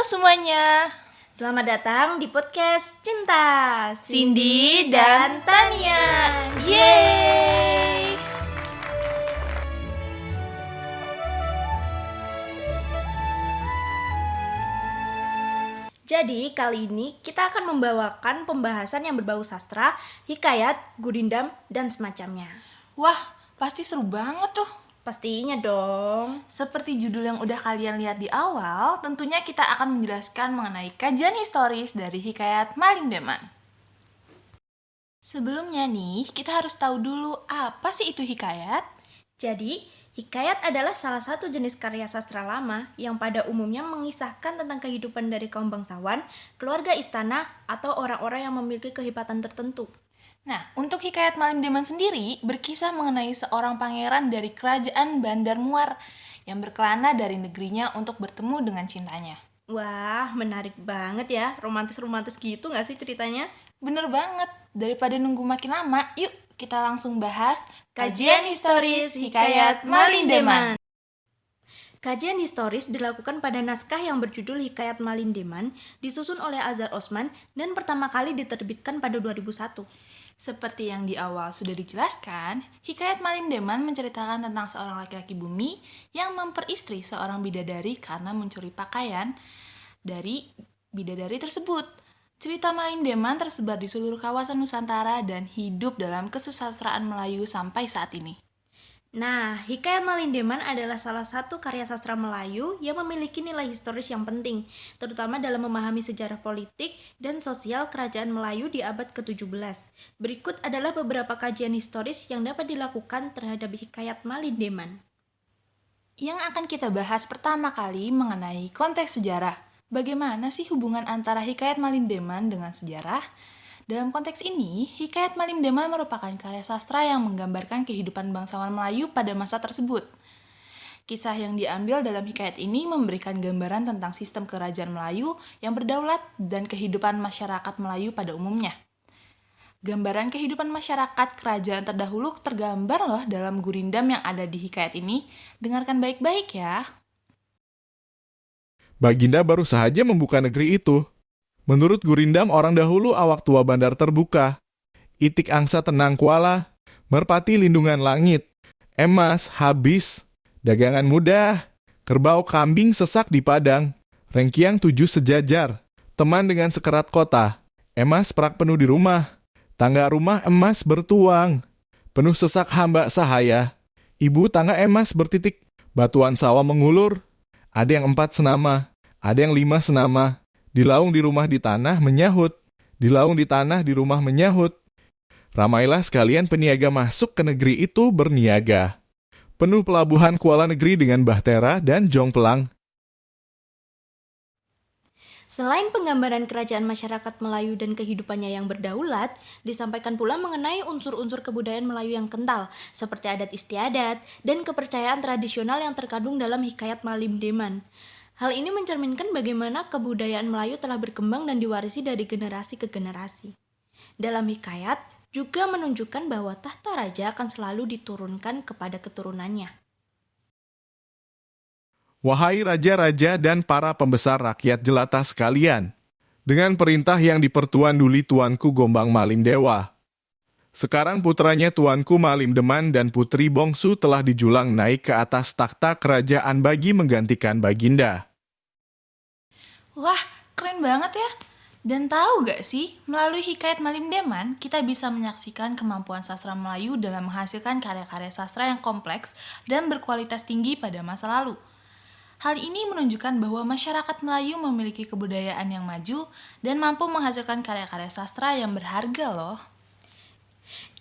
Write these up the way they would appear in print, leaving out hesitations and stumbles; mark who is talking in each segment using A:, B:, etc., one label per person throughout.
A: semuanya,
B: Selamat datang di podcast Cinta
A: Cindy dan Tania. Yeay!
B: Jadi kali ini kita akan membawakan pembahasan yang berbau sastra, hikayat, gurindam, dan semacamnya.
A: Wah, pasti seru banget tuh.
B: Pastinya dong.
A: Seperti judul yang udah kalian lihat di awal, tentunya kita akan menjelaskan mengenai kajian historis dari hikayat Malim Deman. Sebelumnya nih, kita harus tahu dulu apa sih itu hikayat?
B: Jadi, hikayat adalah salah satu jenis karya sastra lama yang pada umumnya mengisahkan tentang kehidupan dari kaum bangsawan, keluarga istana, atau orang-orang yang memiliki kehebatan tertentu.
A: Nah, untuk hikayat Malim Deman sendiri berkisah mengenai seorang pangeran dari kerajaan Bandar Muar yang berkelana dari negerinya untuk bertemu dengan cintanya.
B: Wah, menarik banget ya, romantis-romantis gitu gak sih ceritanya?
A: Bener banget, daripada nunggu makin lama, yuk kita langsung bahas
B: Kajian historis hikayat Malim Deman. Kajian historis dilakukan pada naskah yang berjudul Hikayat Malim Deman, disusun oleh Azhar Osman dan pertama kali diterbitkan pada 2001.
A: Seperti yang di awal sudah dijelaskan, hikayat Malim Deman menceritakan tentang seorang laki-laki bumi yang memperistri seorang bidadari karena mencuri pakaian dari bidadari tersebut. Cerita Malim Deman tersebar di seluruh kawasan Nusantara dan hidup dalam kesusastraan Melayu sampai saat ini.
B: Nah, Hikayat Malim Deman adalah salah satu karya sastra Melayu yang memiliki nilai historis yang penting, terutama dalam memahami sejarah politik dan sosial kerajaan Melayu di abad ke-17. Berikut adalah beberapa kajian historis yang dapat dilakukan terhadap Hikayat Malim Deman.
A: Yang akan kita bahas pertama kali mengenai konteks sejarah. Bagaimana sih hubungan antara hikayat Malim Deman dengan sejarah? Dalam konteks ini, hikayat Malim Deman merupakan karya sastra yang menggambarkan kehidupan bangsawan Melayu pada masa tersebut. Kisah yang diambil dalam hikayat ini memberikan gambaran tentang sistem kerajaan Melayu yang berdaulat dan kehidupan masyarakat Melayu pada umumnya. Gambaran kehidupan masyarakat kerajaan terdahulu tergambar loh dalam gurindam yang ada di hikayat ini. Dengarkan baik-baik ya.
C: Baginda baru saja membuka negeri itu. Menurut gurindam orang dahulu awak tua bandar terbuka. Itik angsa tenang kuala, merpati lindungan langit. Emas habis, dagangan mudah. Kerbau kambing sesak di padang. Rengkiang 7 sejajar, teman dengan sekerat kota. Emas perak penuh di rumah. Tangga rumah emas bertuang. Penuh sesak hamba sahaya. Ibu tangga emas bertitik. Batuan sawah mengulur. Ada yang 4 senama, ada yang 5 senama. Di laung di rumah di tanah menyahut. Di laung di tanah di rumah menyahut. Ramailah sekalian peniaga masuk ke negeri itu berniaga. Penuh pelabuhan kuala negeri dengan bahtera dan jongpelang.
B: Selain penggambaran kerajaan masyarakat Melayu dan kehidupannya yang berdaulat, disampaikan pula mengenai unsur-unsur kebudayaan Melayu yang kental, seperti adat istiadat dan kepercayaan tradisional yang terkandung dalam Hikayat Malim Deman. Hal ini mencerminkan bagaimana kebudayaan Melayu telah berkembang dan diwarisi dari generasi ke generasi. Dalam hikayat, juga menunjukkan bahwa tahta raja akan selalu diturunkan kepada keturunannya.
C: Wahai raja-raja dan para pembesar rakyat jelata sekalian, dengan perintah yang dipertuan duli tuanku Gombang Malim Dewa. Sekarang putranya tuanku Malim Deman dan putri Bongsu telah dijulang naik ke atas takhta kerajaan bagi menggantikan Baginda.
A: Wah, keren banget ya. Dan tahu gak sih, melalui hikayat Malim Deman, kita bisa menyaksikan kemampuan sastra Melayu dalam menghasilkan karya-karya sastra yang kompleks dan berkualitas tinggi pada masa lalu. Hal ini menunjukkan bahwa masyarakat Melayu memiliki kebudayaan yang maju dan mampu menghasilkan karya-karya sastra yang berharga loh.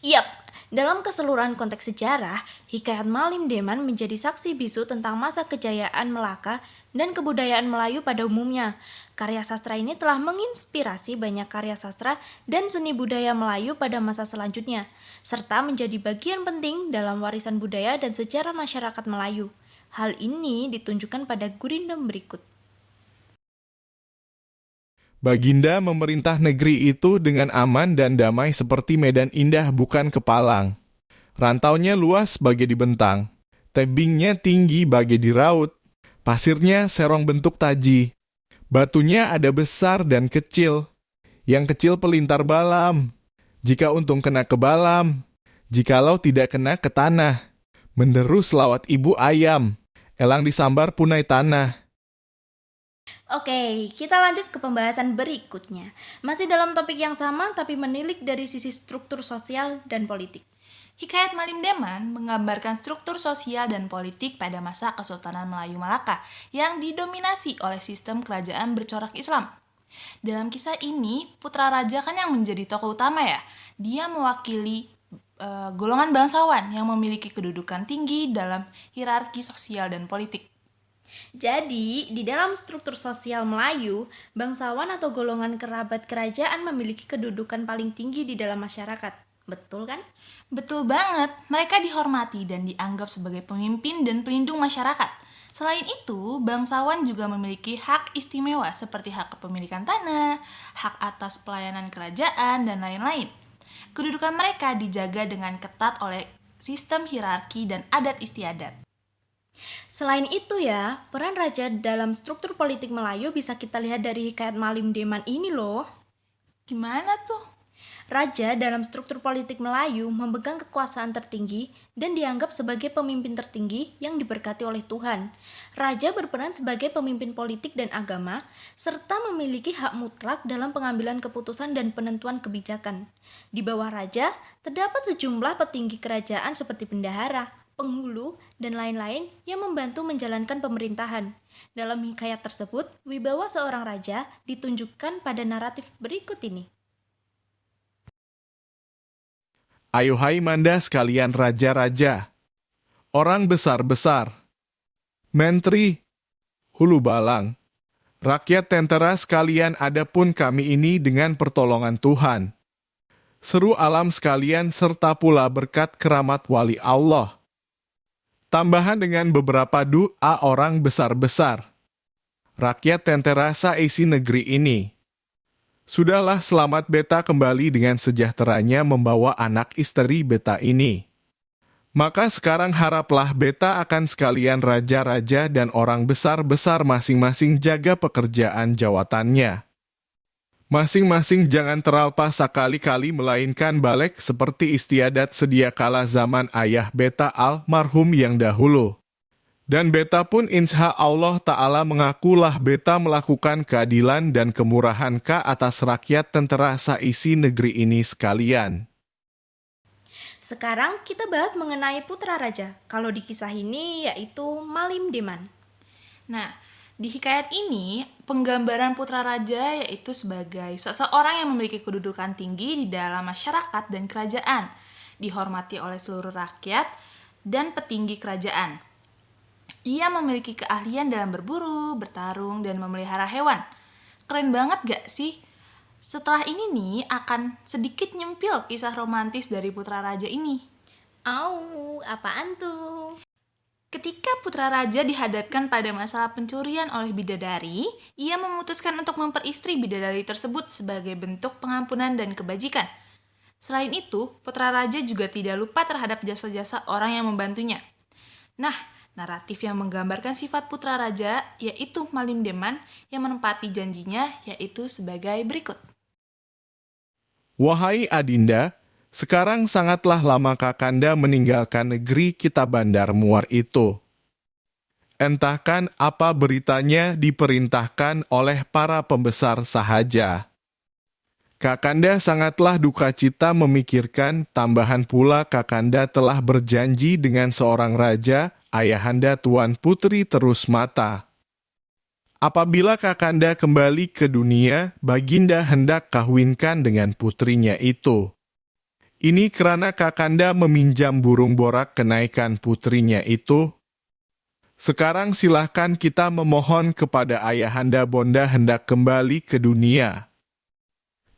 B: Yap, dalam keseluruhan konteks sejarah, Hikayat Malim Deman menjadi saksi bisu tentang masa kejayaan Melaka dan kebudayaan Melayu pada umumnya. Karya sastra ini telah menginspirasi banyak karya sastra dan seni budaya Melayu pada masa selanjutnya, serta menjadi bagian penting dalam warisan budaya dan sejarah masyarakat Melayu. Hal ini ditunjukkan pada gurindam berikut.
C: Baginda memerintah negeri itu dengan aman dan damai seperti medan indah bukan kepalang. Rantaunya luas bagai dibentang, tebingnya tinggi bagai diraut, pasirnya serong bentuk taji. Batunya ada besar dan kecil. Yang kecil pelintar balam. Jika untung kena ke balam, jikalau tidak kena ke tanah. Menderu selawat ibu ayam, elang disambar punai tanah.
B: Oke, kita lanjut ke pembahasan berikutnya. Masih dalam topik yang sama tapi menilik dari sisi struktur sosial dan politik.
A: Hikayat Malim Deman menggambarkan struktur sosial dan politik pada masa Kesultanan Melayu Malaka yang didominasi oleh sistem kerajaan bercorak Islam. Dalam kisah ini, putra raja kan yang menjadi tokoh utama ya. Dia mewakili golongan bangsawan yang memiliki kedudukan tinggi dalam hierarki sosial dan politik.
B: Jadi, di dalam struktur sosial Melayu, bangsawan atau golongan kerabat kerajaan memiliki kedudukan paling tinggi di dalam masyarakat. Betul kan?
A: Betul banget, mereka dihormati dan dianggap sebagai pemimpin dan pelindung masyarakat. Selain itu, bangsawan juga memiliki hak istimewa seperti hak kepemilikan tanah, hak atas pelayanan kerajaan, dan lain-lain. Kedudukan mereka dijaga dengan ketat oleh sistem hierarki dan adat istiadat.
B: Selain itu ya, peran raja dalam struktur politik Melayu bisa kita lihat dari hikayat Malim Deman ini loh.
A: Gimana tuh?
B: Raja dalam struktur politik Melayu memegang kekuasaan tertinggi dan dianggap sebagai pemimpin tertinggi yang diberkati oleh Tuhan. Raja berperan sebagai pemimpin politik dan agama, serta memiliki hak mutlak dalam pengambilan keputusan dan penentuan kebijakan. Di bawah raja, terdapat sejumlah petinggi kerajaan seperti bendahara, penghulu, dan lain-lain yang membantu menjalankan pemerintahan. Dalam hikayat tersebut, wibawa seorang raja ditunjukkan pada naratif berikut ini.
C: Ayuhai manda sekalian raja-raja, orang besar-besar, menteri, hulu balang, rakyat tentera sekalian, adapun kami ini dengan pertolongan Tuhan. Seru alam sekalian serta pula berkat keramat wali Allah. Tambahan dengan beberapa doa orang besar-besar. Rakyat tentera seisi negeri ini. Sudahlah selamat beta kembali dengan sejahteranya membawa anak istri beta ini. Maka sekarang haraplah beta akan sekalian raja-raja dan orang besar-besar masing-masing jaga pekerjaan jawatannya. Masing-masing jangan teralpa sekali-kali melainkan balik seperti istiadat sedia kala zaman ayah beta almarhum yang dahulu. Dan beta pun insya Allah Ta'ala mengakulah beta melakukan keadilan dan kemurahan ke atas rakyat tentera seisi negeri ini sekalian.
B: Sekarang kita bahas mengenai putra raja. Kalau di kisah ini yaitu Malim Deman.
A: Nah, di hikayat ini, penggambaran putra raja yaitu sebagai seseorang yang memiliki kedudukan tinggi di dalam masyarakat dan kerajaan, dihormati oleh seluruh rakyat dan petinggi kerajaan. Ia memiliki keahlian dalam berburu, bertarung, dan memelihara hewan. Keren banget gak sih? Setelah ini nih, akan sedikit nyempil kisah romantis dari putra raja ini.
B: Au, apaan tuh?
A: Ketika putra raja dihadapkan pada masalah pencurian oleh bidadari, ia memutuskan untuk memperistri bidadari tersebut sebagai bentuk pengampunan dan kebajikan. Selain itu, putra raja juga tidak lupa terhadap jasa-jasa orang yang membantunya. Nah, naratif yang menggambarkan sifat putra raja yaitu Malim Deman yang menepati janjinya yaitu sebagai berikut.
C: Wahai Adinda, sekarang sangatlah lama Kakanda meninggalkan negeri kita Bandar Muar itu. Entahkan apa beritanya diperintahkan oleh para pembesar sahaja. Kakanda sangatlah duka cita memikirkan, tambahan pula Kakanda telah berjanji dengan seorang raja, ayahanda Tuan Putri Terus Mata. Apabila Kakanda kembali ke dunia, Baginda hendak kawinkan dengan putrinya itu. Ini karena Kakanda meminjam burung borak kenaikan putrinya itu. Sekarang silahkan kita memohon kepada ayahanda Bonda hendak kembali ke dunia.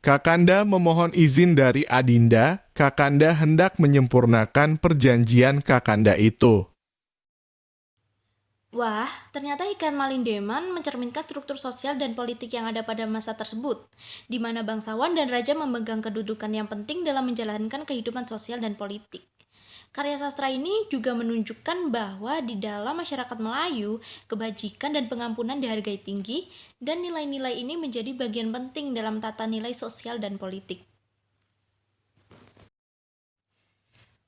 C: Kakanda memohon izin dari Adinda, Kakanda hendak menyempurnakan perjanjian Kakanda itu.
B: Wah, ternyata hikayat Malim Deman mencerminkan struktur sosial dan politik yang ada pada masa tersebut, di mana bangsawan dan raja memegang kedudukan yang penting dalam menjalankan kehidupan sosial dan politik. Karya sastra ini juga menunjukkan bahwa di dalam masyarakat Melayu, kebajikan dan pengampunan dihargai tinggi, dan nilai-nilai ini menjadi bagian penting dalam tata nilai sosial dan politik.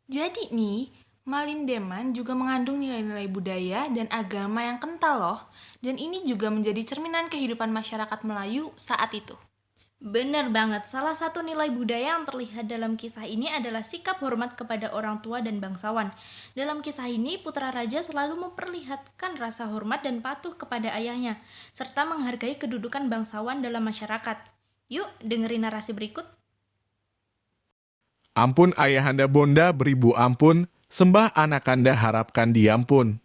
A: Jadi nih, Malim Deman juga mengandung nilai-nilai budaya dan agama yang kental loh. Dan ini juga menjadi cerminan kehidupan masyarakat Melayu saat itu.
B: Benar banget, salah satu nilai budaya yang terlihat dalam kisah ini adalah sikap hormat kepada orang tua dan bangsawan. Dalam kisah ini, putra raja selalu memperlihatkan rasa hormat dan patuh kepada ayahnya, serta menghargai kedudukan bangsawan dalam masyarakat. Yuk, dengerin narasi berikut.
C: Ampun ayahanda bonda beribu ampun, sembah anakanda harapkan diampun.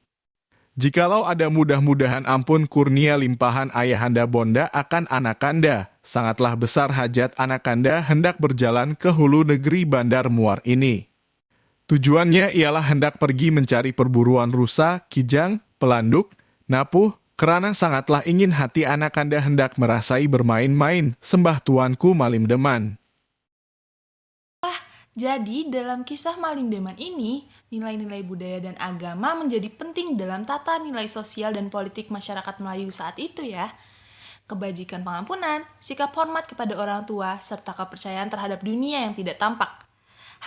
C: Jikalau ada mudah-mudahan ampun kurnia limpahan ayahanda bonda akan anakanda, sangatlah besar hajat anakanda hendak berjalan ke hulu negeri Bandar Muar ini. Tujuannya ialah hendak pergi mencari perburuan rusa, kijang, pelanduk, napuh, kerana sangatlah ingin hati anakanda hendak merasai bermain-main, sembah tuanku Malim Deman.
A: Jadi, dalam kisah Malim Deman ini, nilai-nilai budaya dan agama menjadi penting dalam tata nilai sosial dan politik masyarakat Melayu saat itu ya. Kebajikan pengampunan, sikap hormat kepada orang tua, serta kepercayaan terhadap dunia yang tidak tampak.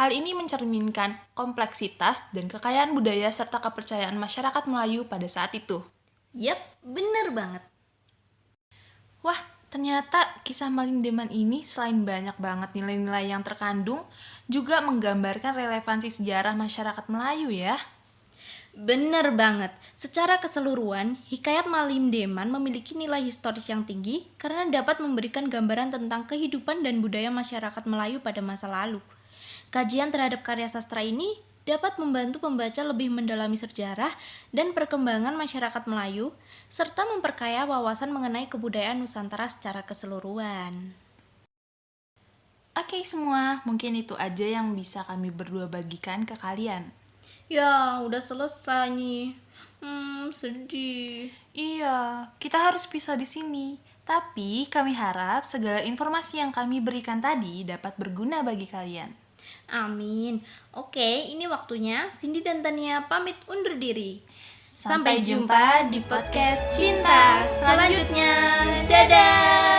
A: Hal ini mencerminkan kompleksitas dan kekayaan budaya serta kepercayaan masyarakat Melayu pada saat itu.
B: Yap, bener banget.
A: Wah, ternyata kisah Malim Deman ini selain banyak banget nilai-nilai yang terkandung, juga menggambarkan relevansi sejarah masyarakat Melayu ya.
B: Bener banget. Secara keseluruhan, Hikayat Malim Deman memiliki nilai historis yang tinggi karena dapat memberikan gambaran tentang kehidupan dan budaya masyarakat Melayu pada masa lalu. Kajian terhadap karya sastra ini dapat membantu pembaca lebih mendalami sejarah dan perkembangan masyarakat Melayu, serta memperkaya wawasan mengenai kebudayaan Nusantara secara keseluruhan.
A: Oke semua, mungkin itu aja yang bisa kami berdua bagikan ke kalian.
B: Ya, udah selesai nih. Sedih.
A: Iya, kita harus pisah di sini. Tapi kami harap segala informasi yang kami berikan tadi dapat berguna bagi kalian.
B: Amin. Oke, ini waktunya Cindy dan Tania pamit undur diri.
A: Sampai
B: Sampai jumpa di podcast Cinta selanjutnya. Dadah!